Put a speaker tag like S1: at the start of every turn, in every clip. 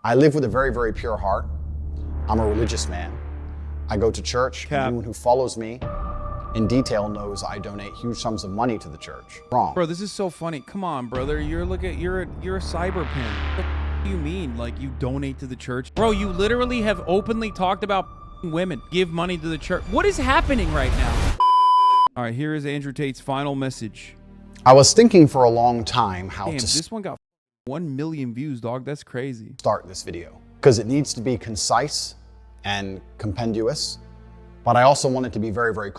S1: I live with a very, very pure heart. I'm a religious man. I go to church.
S2: Cap.
S1: Anyone who follows me in detail knows I donate huge sums of money to the church. Wrong.
S2: Bro, this is so funny. Come on, brother. You're a cyber pimp. What do you mean? Like, you donate to the church? Bro, you literally have openly talked about women. Give money to the church. What is happening right now? All right, here is Andrew Tate's final message.
S1: I was thinking for a long time how
S2: Damn,
S1: to
S2: this one got 1 million views, dog. That's crazy.
S1: start this video because it needs to be concise and compendious, but I also want it to be very, very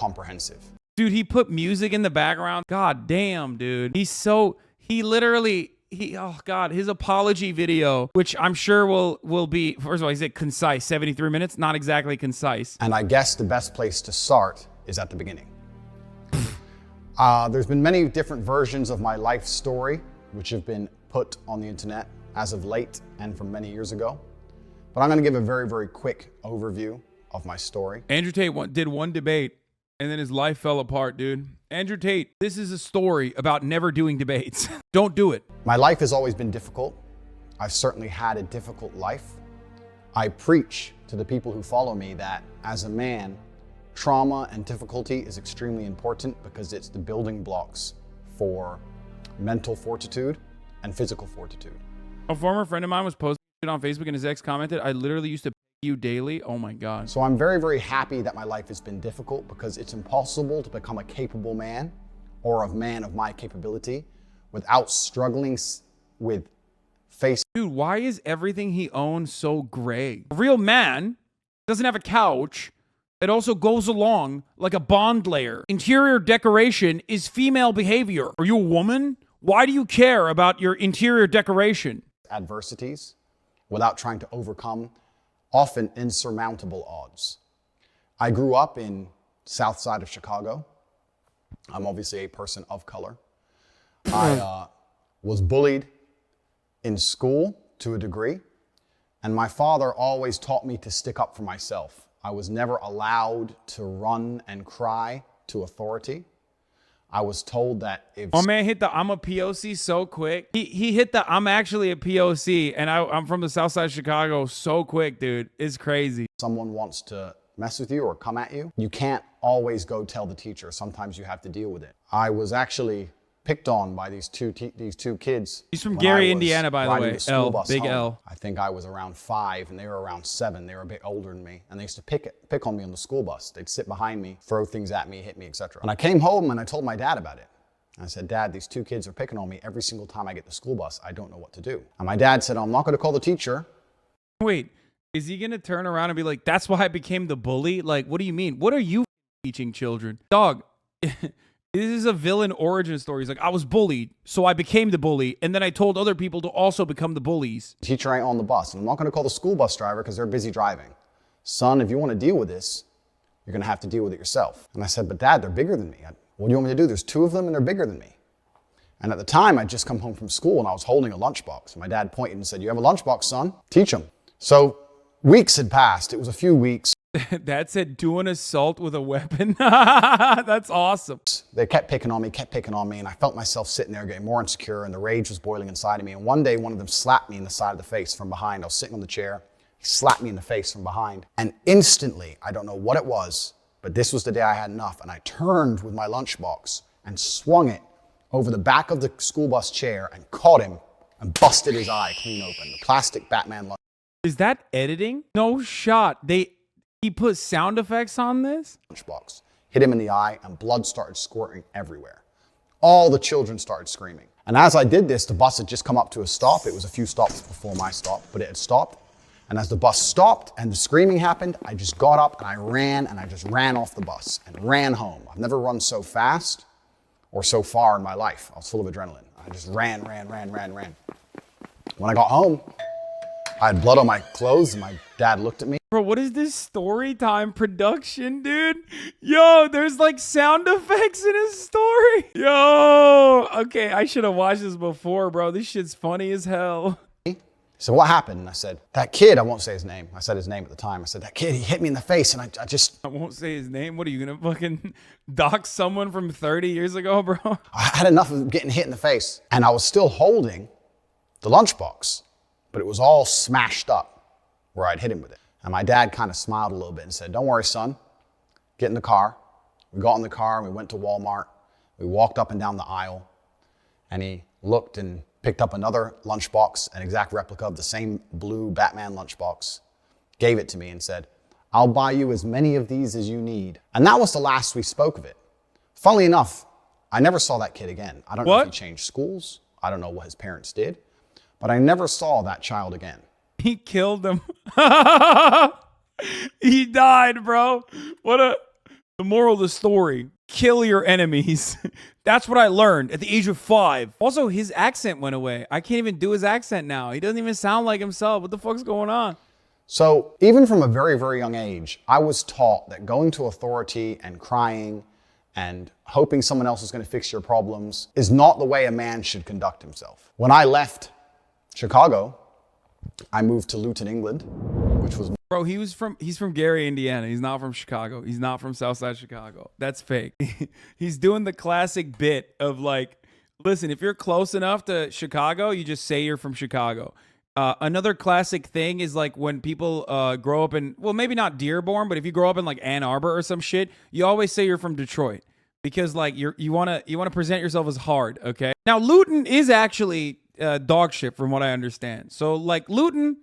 S2: Dude, he put music in the background. God damn, dude. He literally, oh God, his apology video, which I'm sure will be, first of all, he said concise, 73 minutes, not exactly concise.
S1: And I guess the best place to start is at the beginning. There's been many different versions of my life story, which have been put on the internet as of late and from many years ago. But I'm going to give a very, very quick overview of my story.
S2: Andrew Tate did one debate and then his life fell apart, dude. Andrew Tate, this is a story about never doing debates. Don't do it.
S1: My life has always been difficult. I've certainly had a difficult life. I preach to the people who follow me that as a man, trauma and difficulty is extremely important because it's the building blocks for mental fortitude and physical fortitude.
S2: A former friend of mine was posting on Facebook and his ex commented, I literally used to you daily. Oh my God.
S1: So I'm very, very happy that my life has been difficult because it's impossible to become a capable man or a man of my capability without struggling with facing.
S2: Dude, why is everything he owns so gray? A real man doesn't have a couch. It also goes along like a bond layer. Interior decoration is female behavior. Are you a woman? Why do you care about your interior decoration?
S1: Adversities without trying to overcome often insurmountable odds. I grew up in South Side of Chicago. I'm obviously a person of color. I was bullied in school to a degree, and my father always taught me to stick up for myself. I was never allowed to run and cry to authority. I was told that if...
S2: Oh man, hit the I'm a POC so quick. He hit the I'm actually a POC, and I'm from the South Side of Chicago so quick, dude. It's crazy.
S1: Someone wants to mess with you or come at you, you can't always go tell the teacher. Sometimes you have to deal with it. I was actually picked on by these two kids.
S2: He's from Gary, Indiana, by the way.
S1: L,
S2: big
S1: home.
S2: L.
S1: I think I was around 5 and they were around 7. They were a bit older than me, and they used to pick on me on the school bus. They'd sit behind me, throw things at me, hit me, etc. And I came home and I told my dad about it. And I said, Dad, these 2 kids are picking on me every single time I get the school bus. I don't know what to do. And my dad said, I'm not going to call the teacher.
S2: Wait, is he going to turn around and be like, that's why I became the bully? Like, what do you mean? What are you teaching children? Dog, this is a villain origin story. He's like, I was bullied, so I became the bully. And then I told other people to also become the bullies.
S1: The teacher ain't on the bus. And I'm not going to call the school bus driver because they're busy driving. Son, if you want to deal with this, you're going to have to deal with it yourself. And I said, but Dad, they're bigger than me. What do you want me to do? There's 2 of them and they're bigger than me. And at the time, I'd just come home from school and I was holding a lunchbox. And my dad pointed and said, you have a lunchbox, son? Teach them. So weeks had passed. It was a few weeks.
S2: Dad said, do an assault with a weapon. That's awesome.
S1: They kept picking on me, and I felt myself sitting there getting more insecure, and the rage was boiling inside of me. And one day, one of them slapped me in the side of the face from behind. I was sitting on the chair. He slapped me in the face from behind. And instantly, I don't know what it was, but this was the day I had enough. And I turned with my lunchbox and swung it over the back of the school bus chair and caught him and busted his eye clean open. The plastic Batman lunch.
S2: Is that editing? No shot. He put sound effects on this?
S1: Lunchbox. Hit him in the eye and blood started squirting everywhere. All the children started screaming. And as I did this, the bus had just come up to a stop. It was a few stops before my stop, but it had stopped. And as the bus stopped and the screaming happened, I just got up and I just ran off the bus and ran home. I've never run so fast or so far in my life. I was full of adrenaline. I just ran. When I got home, I had blood on my clothes and my dad looked at me.
S2: Bro, what is this story time production, dude? Yo, there's like sound effects in his story. Yo, okay, I should have watched this before, bro. This shit's funny as hell.
S1: So what happened? And I said, that kid, I won't say his name. I said his name at the time. I said, that kid, he hit me in the face and I
S2: won't say his name? What, are you gonna fucking dox someone from 30 years ago, bro?
S1: I had enough of getting hit in the face. And I was still holding the lunchbox. but it was all smashed up where I'd hit him with it. And my dad kind of smiled a little bit and said, "Don't worry, son, get in the car." We got in the car and we went to Walmart. We walked up and down the aisle, and he looked and picked up another lunchbox, an exact replica of the same blue Batman lunchbox, gave it to me and said, "I'll buy you as many of these as you need." And that was the last we spoke of it. Funnily enough, I never saw that kid again. I don't know if he changed schools. I don't know what his parents did, but I never saw that child again.
S2: He killed him. He died, bro. The moral of the story, kill your enemies. That's what I learned at the age of 5. Also, his accent went away. I can't even do his accent now. He doesn't even sound like himself. What the fuck's going on?
S1: So even from a very, very young age, I was taught that going to authority and crying and hoping someone else is going to fix your problems is not the way a man should conduct himself. When I left Chicago, I moved to Luton, England, which was...
S2: Bro, he's from Gary, Indiana. He's not from Chicago. He's not from Southside Chicago. That's fake. He's doing the classic bit of like, listen, if you're close enough to Chicago, you just say you're from Chicago. Another classic thing is like when people grow up in, well, maybe not Dearborn, but if you grow up in like Ann Arbor or some shit, you always say you're from Detroit because like you want to present yourself as hard, okay? Now, Luton is actually dog shit from what I understand. So like Luton,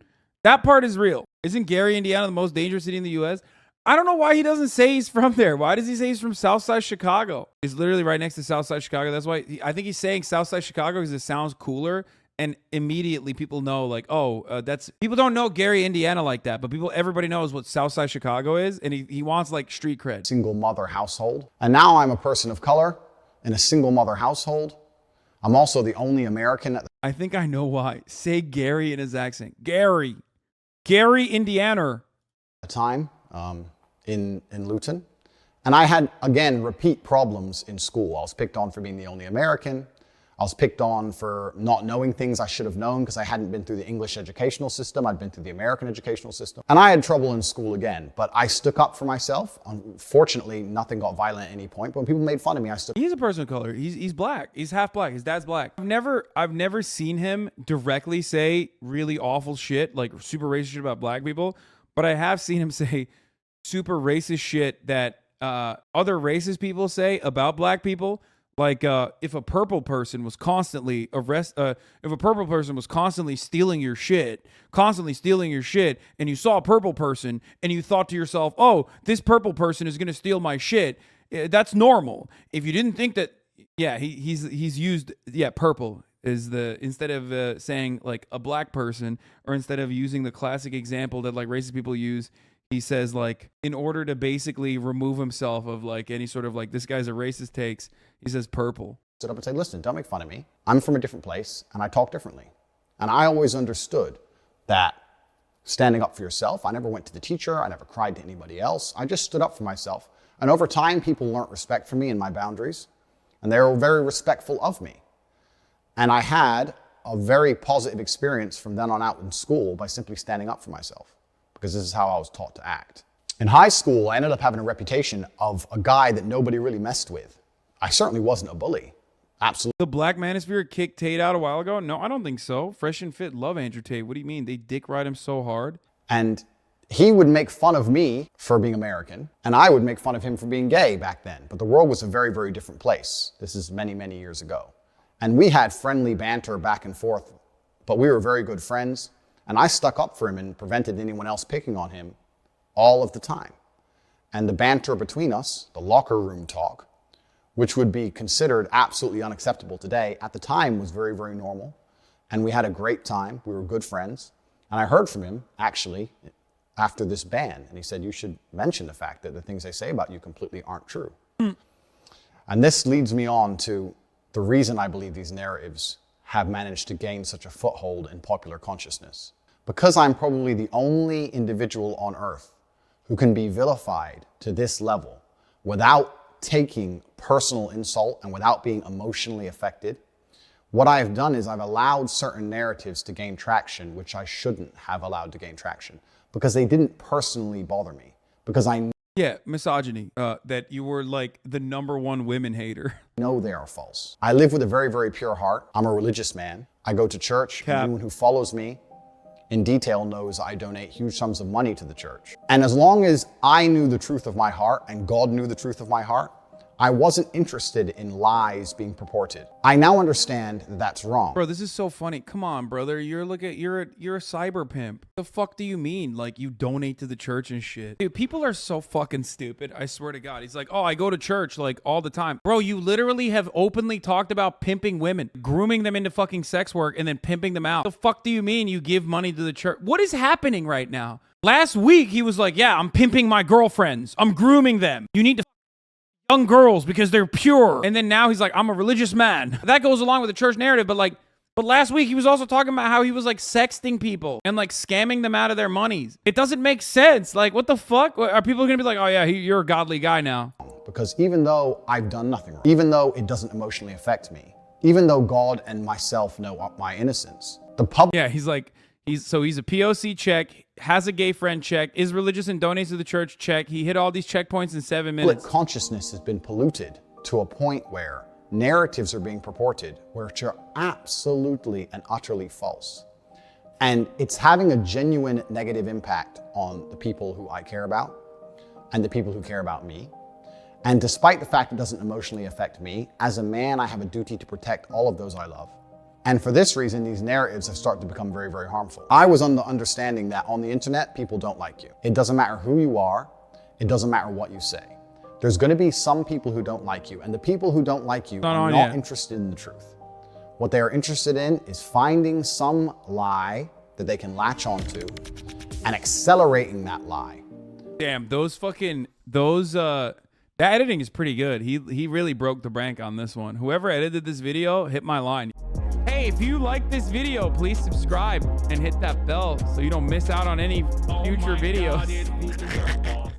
S2: that part is real. Isn't Gary, Indiana the most dangerous city in the U.S.? I don't know why he doesn't say he's from there. Why does he say he's from Southside Chicago? He's literally right next to Southside Chicago. That's why I think he's saying Southside Chicago because it sounds cooler. And immediately people know like, oh, that's... People don't know Gary, Indiana like that, but everybody knows what Southside Chicago is. And he wants like street cred.
S1: Single mother household. And now I'm a person of color in a single mother household. I'm also the only American.
S2: I think I know why. Say Gary in his accent. Gary, Indiana.
S1: A time in Luton. And I had, again, repeat problems in school. I was picked on for being the only American. I was picked on for not knowing things I should have known because I hadn't been through the English educational system. I'd been through the American educational system. And I had trouble in school again, but I stuck up for myself. Unfortunately, nothing got violent at any point. But when people made fun of me, I stood up.
S2: He's a person of color. He's black. He's half black. His dad's black. I've never seen him directly say really awful shit, like super racist shit about black people. But I have seen him say super racist shit that other racist people say about black people. Like if a purple person was constantly stealing your shit, and you saw a purple person and you thought to yourself, "Oh, this purple person is going to steal my shit," that's normal. If you didn't think that, yeah, he's used purple is the, instead of saying like a black person, or instead of using the classic example that like racist people use. He says like, in order to basically remove himself of like any sort of like, this guy's a racist takes, he says purple.
S1: Stood up and said, "Listen, don't make fun of me. I'm from a different place and I talk differently." And I always understood that standing up for yourself, I never went to the teacher, I never cried to anybody else. I just stood up for myself. And over time, people learned respect for me and my boundaries, and they were very respectful of me. And I had a very positive experience from then on out in school by simply standing up for myself, because this is how I was taught to act. In high school, I ended up having a reputation of a guy that nobody really messed with. I certainly wasn't a bully. Absolutely.
S2: The Black Manosphere kicked Tate out a while ago? No, I don't think so. Fresh and Fit love Andrew Tate. What do you mean? They dick ride him so hard?
S1: And he would make fun of me for being American, and I would make fun of him for being gay back then. But the world was a very, very different place. This is many, many years ago. And we had friendly banter back and forth, but we were very good friends. And I stuck up for him and prevented anyone else picking on him all of the time. And the banter between us, the locker room talk, which would be considered absolutely unacceptable today, at the time was very, very normal. And we had a great time. We were good friends. And I heard from him, actually, after this ban. And he said, "You should mention the fact that the things they say about you completely aren't true." And this leads me on to the reason I believe these narratives have managed to gain such a foothold in popular consciousness. Because I'm probably the only individual on earth who can be vilified to this level without taking personal insult and without being emotionally affected, what I've done is I've allowed certain narratives to gain traction, which I shouldn't have allowed to gain traction, because they didn't personally bother me. Because I
S2: misogyny, that you were like the #1 women hater.
S1: know they are false. I live with a very, very pure heart. I'm a religious man. I go to church. Anyone who follows me in detail knows I donate huge sums of money to the church. And as long as I knew the truth of my heart and God knew the truth of my heart, I wasn't interested in lies being purported. I now understand that that's wrong.
S2: Bro, this is so funny. Come on, brother. You're a cyber pimp. The fuck do you mean? Like, you donate to the church and shit? Dude, people are so fucking stupid. I swear to God. He's like, oh, I go to church like all the time. Bro, you literally have openly talked about pimping women, grooming them into fucking sex work, and then pimping them out. The fuck do you mean you give money to the church? What is happening right now? Last week, he was like, yeah, I'm pimping my girlfriends. I'm grooming them. You need to young girls because they're pure. And then now he's like, I'm a religious man. That goes along with the church narrative, but last week he was also talking about how he was like sexting people and like scamming them out of their monies. It doesn't make sense. Like, what the fuck? Are people gonna be like, oh yeah, you're a godly guy now?
S1: Because even though I've done nothing wrong, even though it doesn't emotionally affect me, even though God and myself know my innocence, the public...
S2: Yeah, he's like, he's a POC check, has a gay friend check, is religious and donates to the church check. He hit all these checkpoints in 7 minutes.
S1: Consciousness has been polluted to a point where narratives are being purported which are absolutely and utterly false. And it's having a genuine negative impact on the people who I care about and the people who care about me. And despite the fact it doesn't emotionally affect me, as a man, I have a duty to protect all of those I love. And for this reason, these narratives have started to become very, very harmful. I was on the understanding that on the internet, people don't like you. It doesn't matter who you are. It doesn't matter what you say. There's going to be some people who don't like you, and the people who don't like you are not interested in the truth. What they are interested in is finding some lie that they can latch onto and accelerating that lie.
S2: Damn, that editing is pretty good. He really broke the bank on this one. Whoever edited this video, hit my line. Hey, if you like this video, please subscribe and hit that bell so you don't miss out on any future videos.